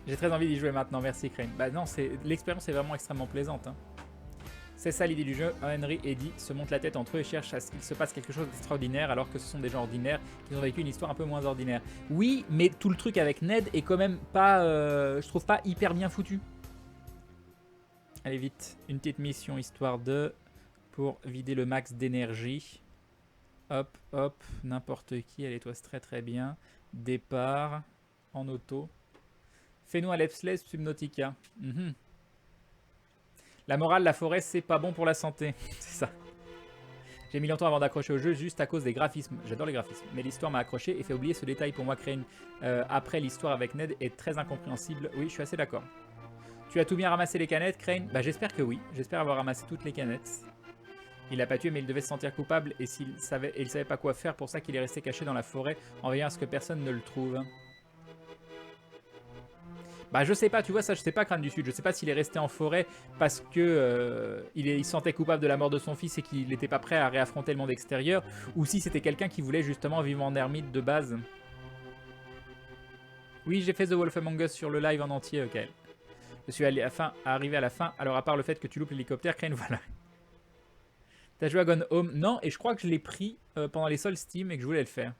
J'ai très envie d'y jouer maintenant, merci Crane. Bah non, l'expérience est vraiment extrêmement plaisante. Hein. C'est ça l'idée du jeu. Henry et Eddie se montent la tête entre eux et cherchent à ce qu'il se passe quelque chose d'extraordinaire alors que ce sont des gens ordinaires qui ont vécu une histoire un peu moins ordinaire. Oui, mais tout le truc avec Ned est quand même pas, je trouve pas hyper bien foutu. Allez vite, une petite mission histoire de pour vider le max d'énergie. Hop, hop, n'importe qui, allez toi c'est très très bien. Départ en auto. Fais-nous un Let's Play Subnautica. La morale, la forêt, c'est pas bon pour la santé. C'est ça. J'ai mis longtemps avant d'accrocher au jeu juste à cause des graphismes. J'adore les graphismes. Mais l'histoire m'a accroché et fait oublier ce détail. Pour moi, créer après l'histoire avec Ned est très incompréhensible. Oui, je suis assez d'accord. Tu as tout bien ramassé les canettes, Crane? Bah j'espère que oui. J'espère avoir ramassé toutes les canettes. Il l'a pas tué mais il devait se sentir coupable et il savait pas quoi faire, pour ça qu'il est resté caché dans la forêt en veillant à ce que personne ne le trouve. Bah je sais pas, tu vois ça, je sais pas Crâne du Sud, je sais pas s'il est resté en forêt parce que il se sentait coupable de la mort de son fils et qu'il n'était pas prêt à réaffronter le monde extérieur, ou si c'était quelqu'un qui voulait justement vivre en ermite de base. Oui, j'ai fait The Wolf Among Us sur le live en entier, ok. Je suis arrivé à la fin, alors à part le fait que tu loupes l'hélicoptère, Crane, voilà. T'as joué à Gone Home? Non, et je crois que je l'ai pris pendant les soldes Steam et que je voulais le faire.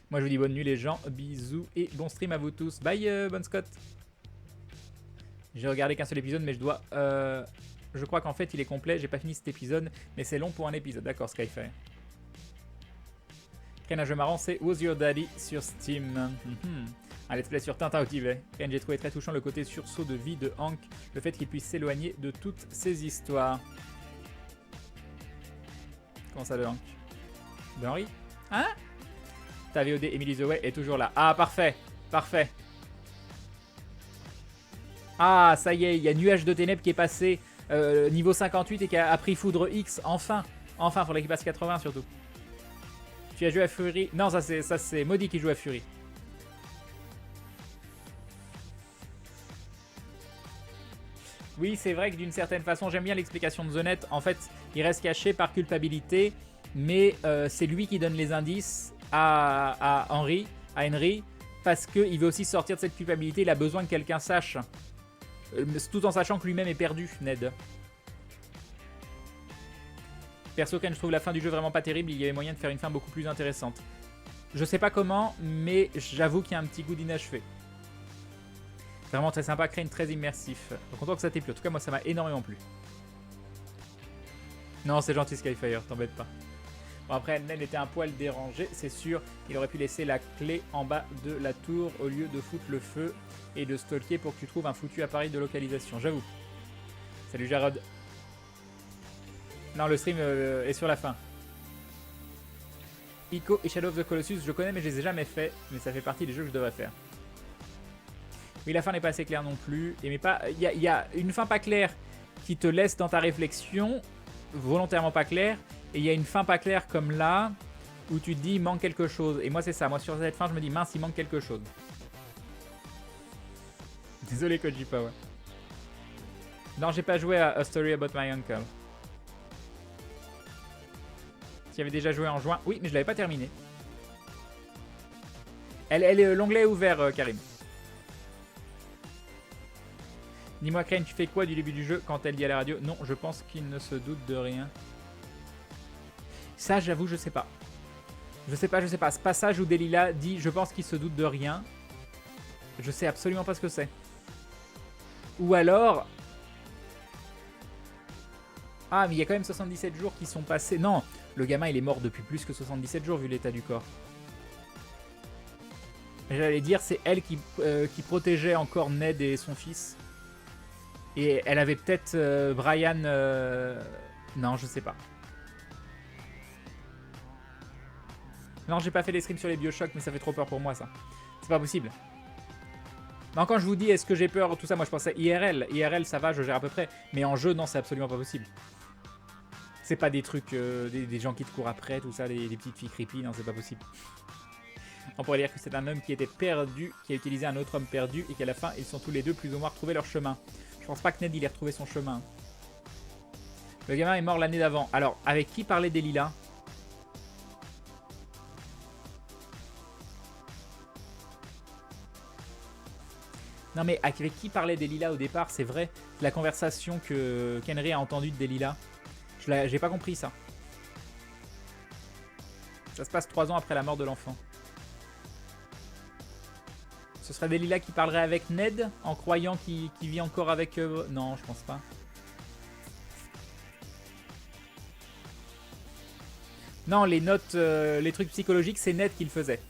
Moi je vous dis bonne nuit les gens, bisous et bon stream à vous tous. Bye Bon Scott. J'ai regardé qu'un seul épisode mais je dois... je crois qu'en fait il est complet, j'ai pas fini cet épisode mais c'est long pour un épisode. D'accord Skyfire. Ken, un jeu marrant c'est Was Your Daddy sur Steam. Un let's play sur Tintin au Tibet. Ken, j'ai trouvé très touchant le côté sursaut de vie de Hank, le fait qu'il puisse s'éloigner de toutes ces histoires. Comment ça de Hank? De Henry? Hein? Ta VOD Emily The Way est toujours là. Ah, parfait. Parfait. Ah, ça y est, il y a Nuage de Ténèbres qui est passé niveau 58 et qui a pris Foudre X. Enfin. Enfin, faudrait qu'il passe 80 surtout. Tu as joué à Fury? Non, ça c'est Maudit qui joue à Fury. Oui, c'est vrai que d'une certaine façon, j'aime bien l'explication de The Net. En fait, il reste caché par culpabilité, mais c'est lui qui donne les indices à Henry, parce qu'il veut aussi sortir de cette culpabilité. Il a besoin que quelqu'un sache, tout en sachant que lui-même est perdu, Ned. Perso, quand je trouve la fin du jeu vraiment pas terrible, il y avait moyen de faire une fin beaucoup plus intéressante. Je sais pas comment, mais j'avoue qu'il y a un petit goût d'inachevé. Vraiment très sympa, Crane très immersif. Content que ça t'ait plu. En tout cas, moi, ça m'a énormément plu. Non, c'est gentil, Skyfire, t'embête pas. Bon, après, Ned était un poil dérangé, c'est sûr. Il aurait pu laisser la clé en bas de la tour au lieu de foutre le feu et de stalker pour que tu trouves un foutu appareil de localisation, j'avoue. Salut, Jarod. Non, le stream est sur la fin. Ico et Shadow of the Colossus, je connais, mais je les ai jamais fait. Mais ça fait partie des jeux que je devrais faire. Oui, la fin n'est pas assez claire non plus. Il y a une fin pas claire qui te laisse dans ta réflexion, volontairement pas claire. Et il y a une fin pas claire comme là, où tu te dis il manque quelque chose. Et moi c'est ça, moi sur cette fin je me dis mince il manque quelque chose. Désolé Kojipa, ouais. Non, j'ai pas joué à A Story About My Uncle. Tu y avais déjà joué en juin? Oui, mais je l'avais pas terminé. L'onglet est ouvert, Karim. Dis-moi, Crane, tu fais quoi du début du jeu quand elle dit à la radio? Non, je pense qu'il ne se doute de rien. Ça, j'avoue, je sais pas. Je sais pas. Ce passage où Delilah dit « Je pense qu'il se doute de rien », je sais absolument pas ce que c'est. Ou alors... Ah, mais il y a quand même 77 jours qui sont passés. Non, le gamin, il est mort depuis plus que 77 jours vu l'état du corps. J'allais dire, c'est elle qui protégeait encore Ned et son fils. Et elle avait peut-être Brian... Non, je sais pas. Non, j'ai pas fait les streams sur les Bioshock, mais ça fait trop peur pour moi, ça. C'est pas possible. Non, quand je vous dis est-ce que j'ai peur, tout ça, moi je pensais IRL. IRL, ça va, je gère à peu près. Mais en jeu, non, c'est absolument pas possible. C'est pas des trucs, des gens qui te courent après, tout ça, des petites filles creepy, non, c'est pas possible. On pourrait dire que c'est un homme qui était perdu, qui a utilisé un autre homme perdu, et qu'à la fin, ils sont tous les deux plus ou moins retrouvés leur chemin. Je pense pas que Ned, il ait retrouvé son chemin. Le gamin est mort l'année d'avant. Alors, avec qui parlait Delilah ? Non mais avec qui parlait Delilah au départ, c'est vrai. La conversation que Henry a entendue de Delilah. J'ai pas compris ça. Ça se passe 3 ans après la mort de l'enfant. Ce serait Delilah qui parlerait avec Ned en croyant qu'il vit encore avec... Non, je pense pas. Non, les notes, les trucs psychologiques, c'est Ned qui le faisait.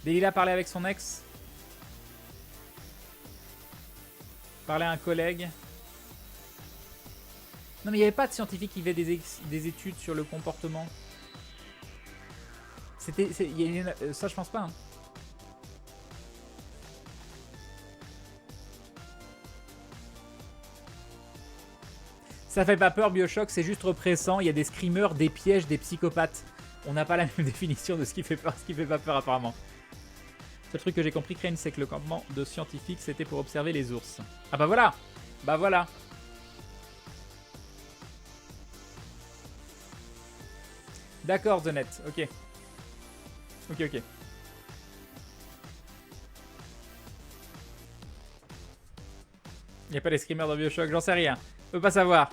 Delilah parlait avec son ex. Parlait à un collègue. Non mais il n'y avait pas de scientifique qui faisait des études sur le comportement. C'était... Ça je pense pas. Hein. Ça fait pas peur, Bioshock, c'est juste oppressant. Il y a des screamers, des pièges, des psychopathes. On n'a pas la même définition de ce qui fait peur, ce qui fait pas peur apparemment. Le seul truc que j'ai compris, Crane, c'est que le campement de scientifiques, c'était pour observer les ours. Ah bah voilà. Bah voilà. D'accord, The Net. Ok. Ok, ok. Il n'y a pas les screamers dans Bioshock, j'en sais rien. Je peux pas savoir.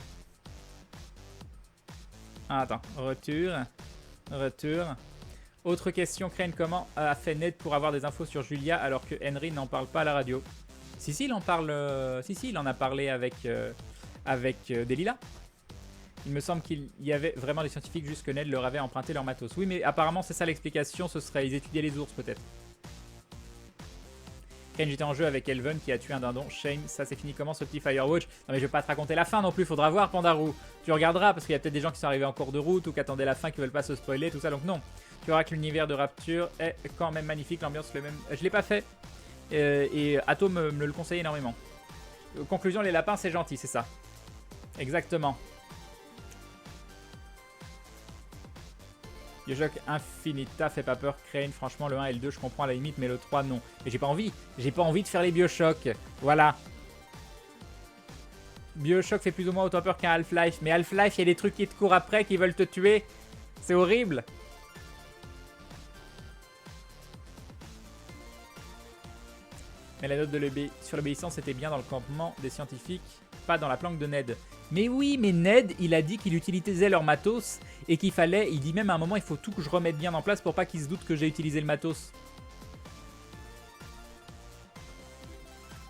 Ah, attends. Retour. Autre question, Crane, comment a fait Ned pour avoir des infos sur Julia alors que Henry n'en parle pas à la radio? Si, il en parle. Si, il en a parlé avec Delilah. Il me semble qu'il y avait vraiment des scientifiques juste que Ned leur avait emprunté leur matos. Oui, mais apparemment, c'est ça l'explication. Ce serait ils étudiaient les ours, peut-être. Crane, j'étais en jeu avec Elven qui a tué un dindon. Shame, ça c'est fini comment ce petit Firewatch? Non mais je vais pas te raconter la fin non plus, faudra voir Pandarou. Tu regarderas parce qu'il y a peut-être des gens qui sont arrivés en cours de route ou qui attendaient la fin, qui veulent pas se spoiler, tout ça, donc non. Tu verras que l'univers de Rapture est quand même magnifique, l'ambiance le même. Je l'ai pas fait et Atto me le conseille énormément. Conclusion, les lapins c'est gentil, c'est ça. Exactement. Bioshock Infinita fait pas peur, Crane, franchement le 1 et le 2 je comprends à la limite mais le 3 non. Mais j'ai pas envie de faire les Bioshock, voilà. Bioshock fait plus ou moins autant peur qu'un Half-Life, mais Half-Life il y a des trucs qui te courent après, qui veulent te tuer, c'est horrible. Mais la note sur l'obéissance était bien dans le campement des scientifiques, pas dans la planque de Ned. Mais oui, mais Ned, il a dit qu'il utilisait leur matos et qu'il fallait, il dit même à un moment, il faut tout que je remette bien en place pour pas qu'ils se doutent que j'ai utilisé le matos.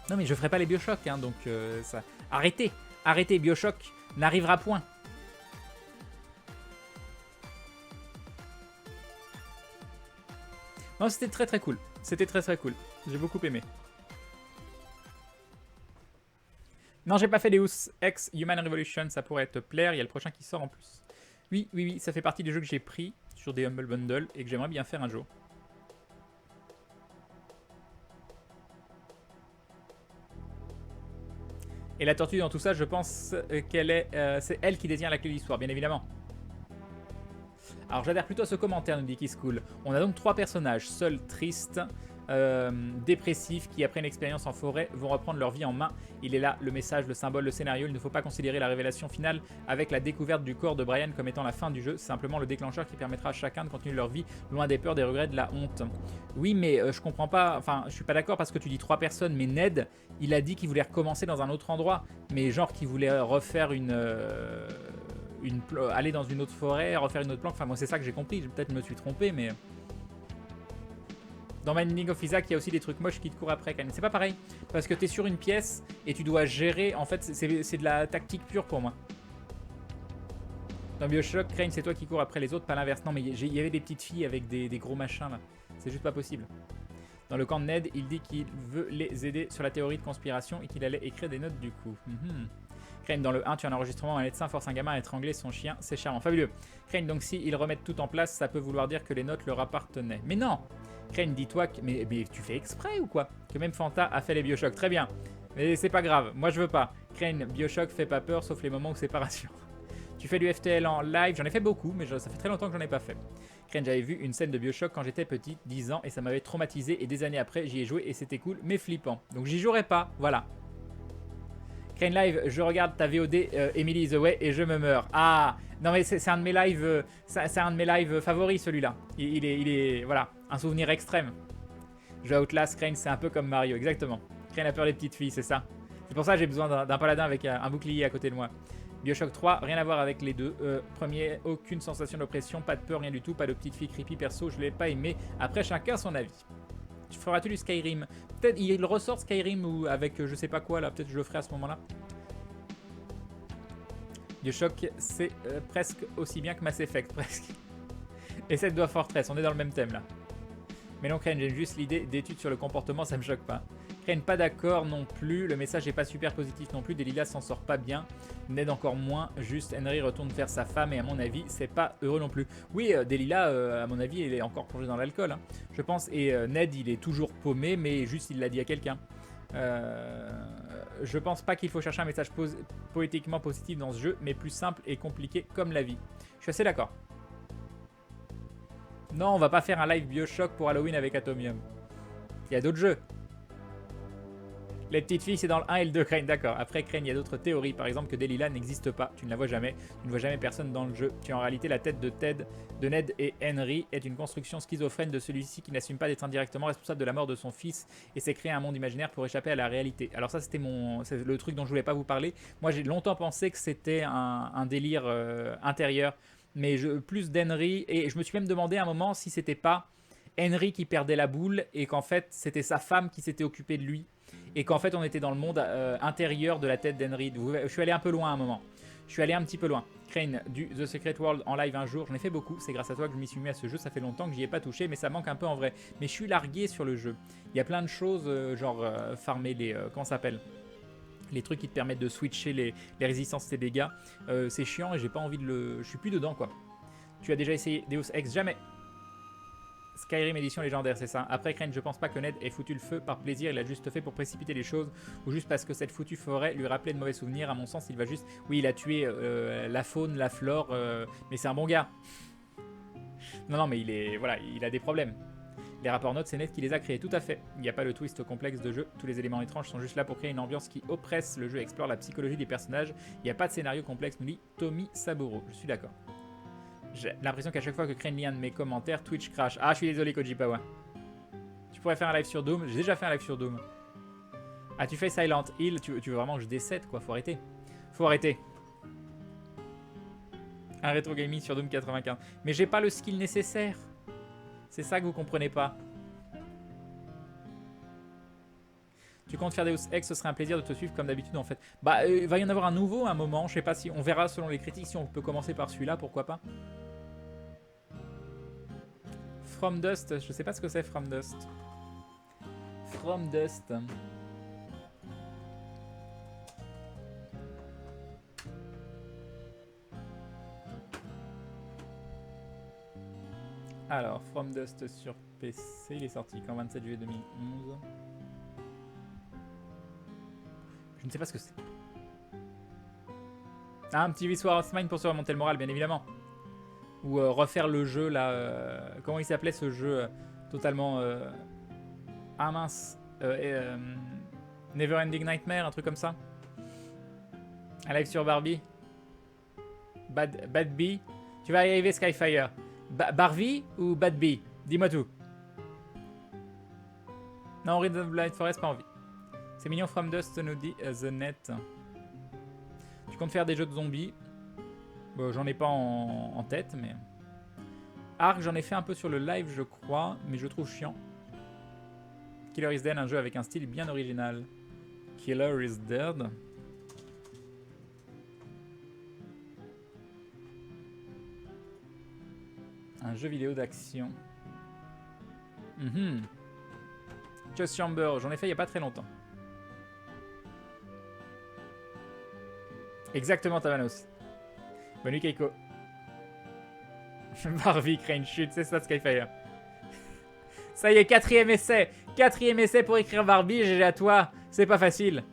Non mais je ferai pas les Bioshock, hein, donc ça... Arrêtez, Bioshock n'arrivera point. Non, c'était très cool. C'était très cool. J'ai beaucoup aimé. Non, j'ai pas fait Deus Ex Human Revolution, ça pourrait te plaire, il y a le prochain qui sort en plus. Oui, ça fait partie des jeux que j'ai pris sur des Humble Bundle et que j'aimerais bien faire un jour. Et la tortue dans tout ça, je pense qu'elle est... c'est elle qui détient la clé de l'histoire, bien évidemment. Alors j'adhère plutôt à ce commentaire, nous dit Kisscool. On a donc 3 personnages, seuls, tristes, dépressifs, qui après une expérience en forêt vont reprendre leur vie en main. Il est là le message, le symbole, le scénario. Il ne faut pas considérer la révélation finale avec la découverte du corps de Brian comme étant la fin du jeu. C'est simplement le déclencheur qui permettra à chacun de continuer leur vie loin des peurs, des regrets, de la honte. Oui, mais je comprends pas, enfin je suis pas d'accord parce que tu dis 3 personnes, mais Ned, il a dit qu'il voulait recommencer dans un autre endroit, mais genre qu'il voulait refaire aller dans une autre forêt, refaire une autre planque. Enfin, moi, c'est ça que j'ai compris. Peut-être me suis trompé, mais... Dans My Binding of Isaac, il y a aussi des trucs moches qui te courent après, quand même. C'est pas pareil. Parce que t'es sur une pièce et tu dois gérer... En fait, c'est de la tactique pure pour moi. Dans Bioshock, Crane, c'est toi qui cours après les autres, pas l'inverse. Non, mais il y avait des petites filles avec des gros machins, là. C'est juste pas possible. Dans le camp de Ned, il dit qu'il veut les aider sur la théorie de conspiration et qu'il allait écrire des notes du coup. Crane, dans le 1, tu as un enregistrement, un médecin force un gamin à étrangler son chien, c'est charmant. Fabuleux. Crane, donc si ils remettent tout en place, ça peut vouloir dire que les notes leur appartenaient. Mais non. Crane, dis-toi que... Mais tu fais exprès ou quoi? Que même Fanta a fait les Bioshock. Très bien. Mais c'est pas grave, moi je veux pas. Crane, Bioshock fait pas peur, sauf les moments où c'est pas rassurant. Tu fais du FTL en live, j'en ai fait beaucoup, mais ça fait très longtemps que j'en ai pas fait. Crane, j'avais vu une scène de Bioshock quand j'étais petit, 10 ans, et ça m'avait traumatisé, et des années après, j'y ai joué, et c'était cool, mais flippant. Donc j'y jouerai pas, voilà. Crane Live, je regarde ta VOD Emily is Away et je me meurs. Ah, non mais c'est un de mes lives, c'est un de mes lives favoris celui-là. Il est, voilà, un souvenir extrême. Je Outlast, Crane, c'est un peu comme Mario, exactement. Crane a peur des petites filles, c'est ça. C'est pour ça que j'ai besoin d'un paladin avec un bouclier à côté de moi. Bioshock 3, rien à voir avec les deux. Premier, aucune sensation d'oppression, pas de peur, rien du tout, pas de petite fille creepy, perso, je l'ai pas aimé. Après, chacun son avis. Feras-tu du Skyrim? Peut-être il ressort Skyrim ou avec je sais pas quoi là, peut-être je le ferai à ce moment-là. Bioshock, c'est presque aussi bien que Mass Effect, presque. Et cette doit Fortress, on est dans le même thème là. Mais non, Crane, j'aime juste l'idée d'études sur le comportement, ça me choque pas. Crane, pas d'accord non plus, le message est pas super positif non plus, Delilah s'en sort pas bien, Ned encore moins, juste Henry retourne vers sa femme et à mon avis, c'est pas heureux non plus. Oui, Delilah, à mon avis, il est encore plongé dans l'alcool, hein, je pense, et Ned, il est toujours paumé, mais juste il l'a dit à quelqu'un. Je pense pas qu'il faut chercher un message poétiquement positif dans ce jeu, mais plus simple et compliqué comme la vie. Je suis assez d'accord. Non, on va pas faire un live Bioshock pour Halloween avec Atomium. Il y a d'autres jeux. Les petites filles, c'est dans le 1 et le 2, Crane, d'accord. Après Crane, il y a d'autres théories, par exemple que Delilah n'existe pas. Tu ne la vois jamais. Tu ne vois jamais personne dans le jeu. Tu es en réalité la tête de Ned et Henry est une construction schizophrène de celui-ci qui n'assume pas d'être indirectement responsable de la mort de son fils et s'est créé un monde imaginaire pour échapper à la réalité. Alors ça, c'est le truc dont je voulais pas vous parler. Moi, j'ai longtemps pensé que c'était un délire intérieur. Mais plus d'Henry, et je me suis même demandé à un moment si c'était pas Henry qui perdait la boule et qu'en fait c'était sa femme qui s'était occupée de lui et qu'en fait on était dans le monde intérieur de la tête d'Henry. Je suis allé un peu loin à un moment. Je suis allé un petit peu loin. Crane, du The Secret World en live un jour, j'en ai fait beaucoup, c'est grâce à toi que je m'y suis mis à ce jeu, ça fait longtemps que j'y ai pas touché, mais ça manque un peu en vrai. Mais je suis largué sur le jeu. Il y a plein de choses, genre farmer les... comment ça s'appelle ? Les trucs qui te permettent de switcher les résistances et dégâts. C'est chiant et j'ai pas envie de le... Je suis plus dedans quoi. Tu as déjà essayé Deus Ex? Jamais. Skyrim édition légendaire, c'est ça. Après Crane, je pense pas que Ned ait foutu le feu par plaisir, il a juste fait pour précipiter les choses, ou juste parce que cette foutue forêt lui rappelait de mauvais souvenirs. À mon sens, il va juste... Oui, il a tué la faune, la flore, mais c'est un bon gars. Non, mais il est... Voilà, il a des problèmes. Les rapports notes, c'est Ned qui les a créés, tout à fait. Il n'y a pas de twist complexe de jeu, tous les éléments étranges sont juste là pour créer une ambiance qui oppresse. Le jeu explore la psychologie des personnages, il n'y a pas de scénario complexe, nous dit Tommy Saburo. Je suis d'accord. J'ai l'impression qu'à chaque fois que Crane lit un de mes commentaires, Twitch crash. Ah, je suis désolé, Kojipawa. Tu pourrais faire un live sur Doom. J'ai déjà fait un live sur Doom. Ah, tu fais Silent Hill. Tu veux vraiment que je décède, quoi. Faut arrêter. Faut arrêter. Un rétro gaming sur Doom 95. Mais j'ai pas le skill nécessaire. C'est ça que vous comprenez pas. Tu comptes faire Deus Ex, ce serait un plaisir de te suivre comme d'habitude en fait. Bah, il va y en avoir un nouveau à un moment. Je sais pas si on verra selon les critiques si on peut commencer par celui-là, pourquoi pas. From Dust, je sais pas ce que c'est From Dust. From Dust. Alors, From Dust sur PC, il est sorti quand 27 juillet 2011. Je ne sais pas ce que c'est. Ah, un petit Vissoir Osmine pour se remonter le moral, bien évidemment. Ou refaire le jeu là. Comment il s'appelait ce jeu totalement. Ah mince. Neverending Nightmare, un truc comme ça. Un live sur Barbie. Bad Bee. Tu vas y arriver, Skyfire. Barbie ou Bad Bee? Dis-moi tout. Non, Read of Blind Forest, pas envie. C'est mignon, From Dust nous dit The Net. Tu comptes faire des jeux de zombies? Bon, j'en ai pas en tête, mais... Ark, j'en ai fait un peu sur le live, je crois, mais je trouve chiant. Killer is Dead, un jeu avec un style bien original. Killer is Dead. Un jeu vidéo d'action. Just Chamber, j'en ai fait il n'y a pas très longtemps. Exactement, Tavanos. Bonne nuit, Keiko. Barbie, Crane, chute, c'est ça, Skyfire. Ça y est, 4ème essai. 4ème essai pour écrire Barbie, GG à toi. C'est pas facile.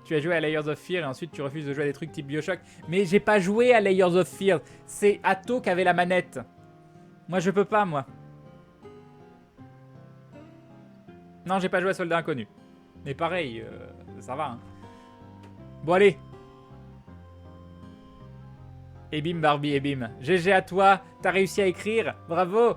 Tu as joué à Layers of Fear et ensuite tu refuses de jouer à des trucs type Bioshock. Mais j'ai pas joué à Layers of Fear. C'est Atto qui avait la manette. Moi, je peux pas, moi. Non, j'ai pas joué à Soldat Inconnu. Mais pareil, ça va. Hein. Bon, allez. Et bim Barbie, et bim. GG à toi, t'as réussi à écrire, bravo.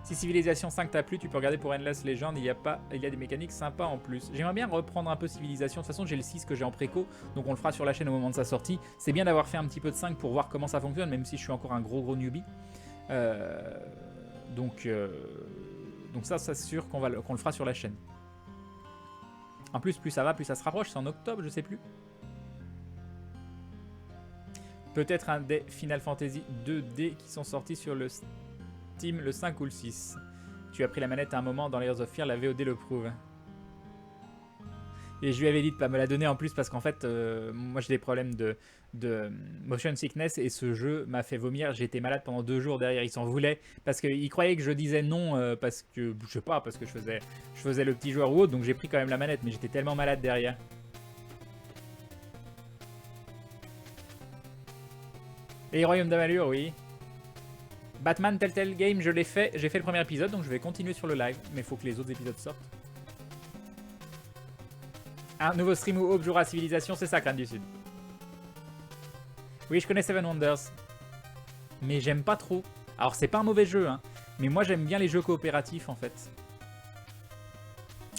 Si Civilization 5 t'a plu, tu peux regarder pour Endless Legend, il y a des mécaniques sympas en plus. J'aimerais bien reprendre un peu Civilization, de toute façon j'ai le 6 que j'ai en préco, donc on le fera sur la chaîne au moment de sa sortie. C'est bien d'avoir fait un petit peu de 5 pour voir comment ça fonctionne, même si je suis encore un gros newbie. Donc ça c'est sûr qu'on le fera sur la chaîne. En plus ça va, plus ça se rapproche, c'est en octobre, je sais plus. Peut-être un des Final Fantasy 2D qui sont sortis sur le Steam le 5 ou le 6. Tu as pris la manette à un moment dans Layers of Fear, la VOD le prouve. Et je lui avais dit de pas me la donner en plus parce qu'en fait, moi j'ai des problèmes de motion sickness et ce jeu m'a fait vomir. J'ai été malade pendant 2 jours derrière, il s'en voulait parce qu'il croyait que je disais non parce que, je sais pas, parce que je faisais le petit joueur ou autre, donc j'ai pris quand même la manette, mais j'étais tellement malade derrière. Et Royaume d'Amalur, oui. Batman Telltale Game, je l'ai fait. J'ai fait le premier épisode, donc je vais continuer sur le live. Mais il faut que les autres épisodes sortent. Un nouveau stream ou Hope jouera à Civilisation, c'est ça, Crâne du Sud. Oui, je connais Seven Wonders. Mais j'aime pas trop. Alors, c'est pas un mauvais jeu, hein. Mais moi, j'aime bien les jeux coopératifs, en fait.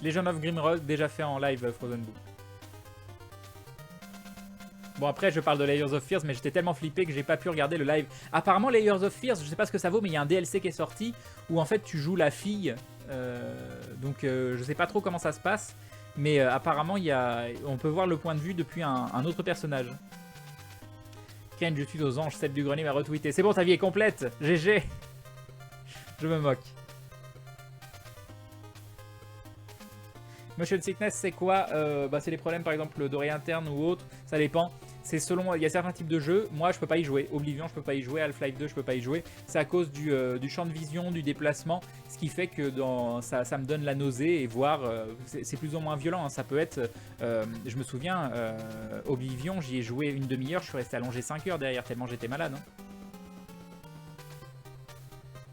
Legend of Grimrock, déjà fait en live Frozen Book. Bon, après, je parle de Layers of Fears, mais j'étais tellement flippé que j'ai pas pu regarder le live. Apparemment, Layers of Fears, je sais pas ce que ça vaut, mais il y a un DLC qui est sorti où en fait tu joues la fille. Donc, je sais pas trop comment ça se passe, mais apparemment, on peut voir le point de vue depuis un autre personnage. Ken, je suis aux anges, celle du grenier m'a retweeté. C'est bon, ta vie est complète. GG. Je me moque. Motion sickness, c'est quoi? C'est des problèmes par exemple d'oreille interne ou autre, ça dépend. C'est selon, il y a certains types de jeux, moi je peux pas y jouer. Oblivion je peux pas y jouer, Half-Life 2 je peux pas y jouer. C'est à cause du champ de vision, du déplacement, ce qui fait que ça me donne la nausée et voire c'est plus ou moins violent. Hein. Ça peut être, je me souviens, Oblivion j'y ai joué une demi-heure, je suis resté allongé 5 heures derrière tellement j'étais malade. Hein.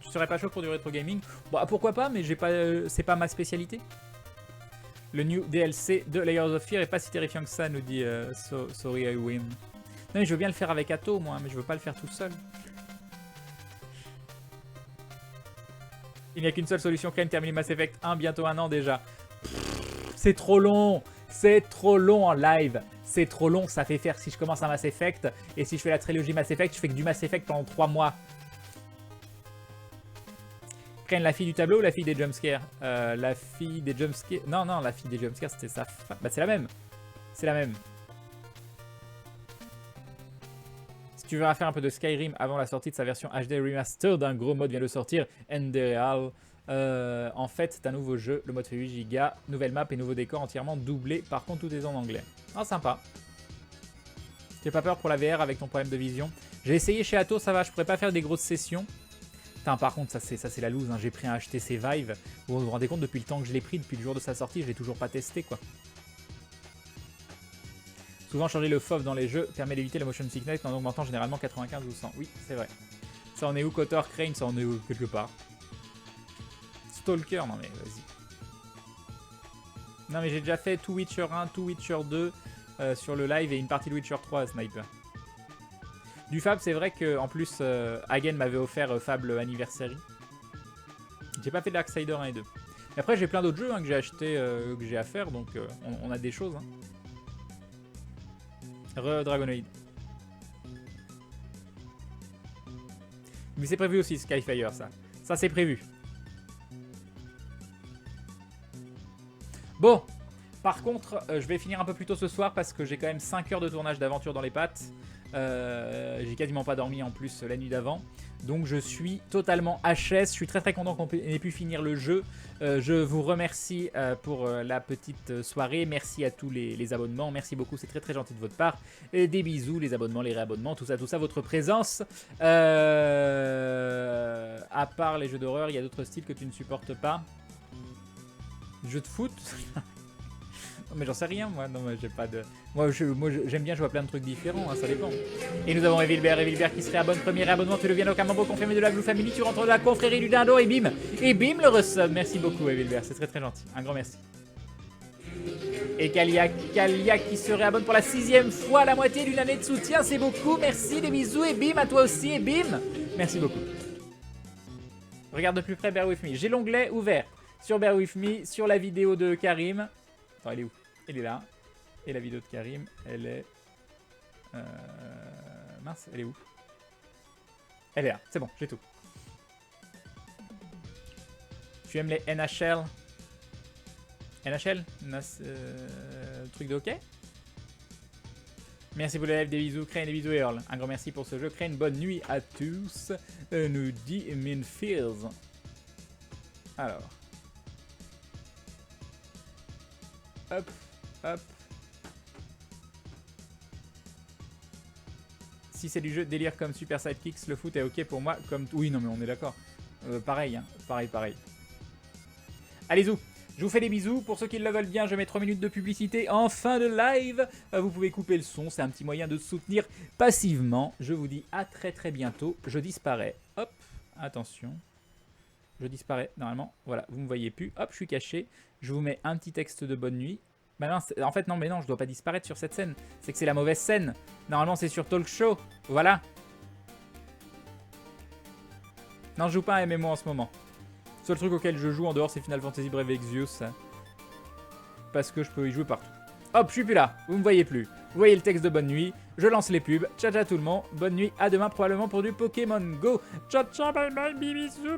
Tu serais pas chaud pour du rétro gaming? Bah pourquoi pas, mais c'est pas ma spécialité. Le new DLC de Layers of Fear est pas si terrifiant que ça, nous dit Sorry I Win. Non mais je veux bien le faire avec Atto moi, mais je veux pas le faire tout seul. Il n'y a qu'une seule solution, Crane, terminer Mass Effect 1, bientôt 1 an déjà. C'est trop long. C'est trop long en live. C'est trop long, ça fait faire si je commence un Mass Effect. Et si je fais la trilogie Mass Effect, je fais que du Mass Effect pendant 3 mois. Crane, la fille du tableau ou la fille des jumpscares? La fille des jumpscares... Non, la fille des jumpscares, c'était sa femme. Bah, c'est la même. C'est la même. Si tu veux faire un peu de Skyrim avant la sortie de sa version HD Remastered, un gros mode vient de sortir, Enderal. En fait, c'est un nouveau jeu. Le mode fait 8 Go, nouvelle map et nouveau décor entièrement doublé. Par contre, tout est en anglais. Ah, sympa. Tu n'as pas peur pour la VR avec ton problème de vision? J'ai essayé chez Atto, ça va. Je pourrais pas faire des grosses sessions. Par contre, ça c'est la loose, hein. J'ai pris un HTC Vive. Vous vous rendez compte, depuis le temps que je l'ai pris, depuis le jour de sa sortie, je l'ai toujours pas testé, quoi. Souvent, changer le FOV dans les jeux permet d'éviter la motion sickness en augmentant généralement 95 ou 100. Oui, c'est vrai. Ça en est où, Kotor, Crane? Ça en est où? Quelque part. Stalker, non mais vas-y. Non mais j'ai déjà fait tout Witcher 1, tout Witcher 2 sur le live et une partie de Witcher 3 Sniper. Du Fab, c'est vrai que en plus, Hagen m'avait offert Fable Anniversary. J'ai pas fait Darksider 1 et 2. Et après, j'ai plein d'autres jeux hein, que j'ai acheté, que j'ai à faire, donc on a des choses. Hein. Dragonoid. Mais c'est prévu aussi, Skyfire, ça. Ça, c'est prévu. Bon, par contre, je vais finir un peu plus tôt ce soir parce que j'ai quand même 5 heures de tournage d'aventure dans les pattes. J'ai quasiment pas dormi en plus la nuit d'avant. Donc je suis totalement HS. Je suis très très content qu'on ait pu finir le jeu. Je vous remercie pour la petite soirée. Merci à tous les abonnements. Merci beaucoup, c'est très très gentil de votre part. Et des bisous, les abonnements, les réabonnements, tout ça, votre présence. À part les jeux d'horreur, il y a d'autres styles que tu ne supportes pas. Jeux de foot. Non mais j'en sais rien moi, non mais j'ai pas de... Moi j'aime bien jouer à plein de trucs différents, hein, ça dépend. Et nous avons Evilbert qui se réabonne, premier abonnement, tu deviens aucun membre confirmé de la Blue Family, tu rentres dans la confrérie du Dindo et bim le resub. Merci beaucoup Evilbert, c'est très très gentil, un grand merci. Et Kalia qui se réabonne pour la 6e fois, la moitié d'une année de soutien, c'est beaucoup. Merci, des bisous et bim à toi aussi et bim. Merci beaucoup. Regarde de plus près Bear With Me. J'ai l'onglet ouvert sur Bear With Me, sur la vidéo de Karim. Attends, elle est où? Elle est là. Et la vidéo de Karim, elle est... Mince, elle est où? Elle est là, c'est bon, j'ai tout. Tu aimes les NHL? NHL? Truc de hockey? Merci pour le live, des bisous, Crane, des bisous et Earl. Un grand merci pour ce jeu. Crane, bonne nuit à tous, nous dit Minfields. Alors. Hop, hop. Si c'est du jeu de délire comme Super Sidekicks, le foot est ok pour moi. Comme oui, non mais on est d'accord. Pareil, hein. Pareil. Allez, zou. Je vous fais des bisous. Pour ceux qui le veulent bien, je mets 3 minutes de publicité en fin de live. Vous pouvez couper le son. C'est un petit moyen de soutenir passivement. Je vous dis à très bientôt. Je disparais. Hop, attention. Je disparais normalement. Voilà, vous me voyez plus. Hop, je suis caché. Je vous mets un petit texte de bonne nuit. Bah non, en fait, non, mais non, je dois pas disparaître sur cette scène. C'est que c'est la mauvaise scène. Normalement, c'est sur Talk Show. Voilà. Non, je joue pas à MMO en ce moment. Le seul truc auquel je joue en dehors, c'est Final Fantasy Brave Exvius. Parce que je peux y jouer partout. Hop, je suis plus là. Vous me voyez plus. Vous voyez le texte de bonne nuit. Je lance les pubs. Ciao, ciao tout le monde. Bonne nuit. À demain, probablement pour du Pokémon Go. Ciao, ciao, bye bye, bisous.